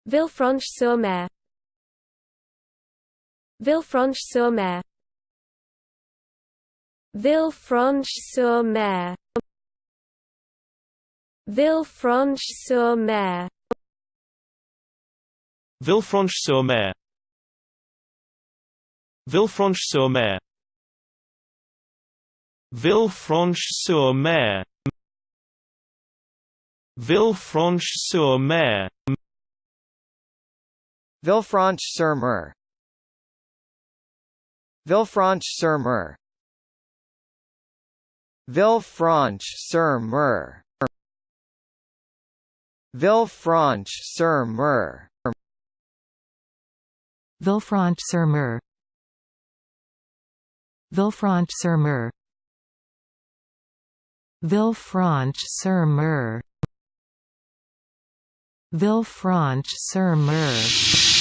Villefranche-Sur-Mer. Villefranche-Sur-Mer. Villefranche-Sur-Mer. Villefranche-Sur-Mer. Villefranche-Sur-Mer. Villefranche-Sur-Mer. Villefranche-Sur-Mer. Villefranche-Sur-Mer. Villefranche-Sur-Mer. Villefranche-Sur-Mer. Villefranche-Sur-Mer. Villefranche-Sur-Mer. Villefranche-Sur-Mer. Villefranche-Sur-Mer. Villefranche-Sur-Mer. Villefranche-Sur-Mer.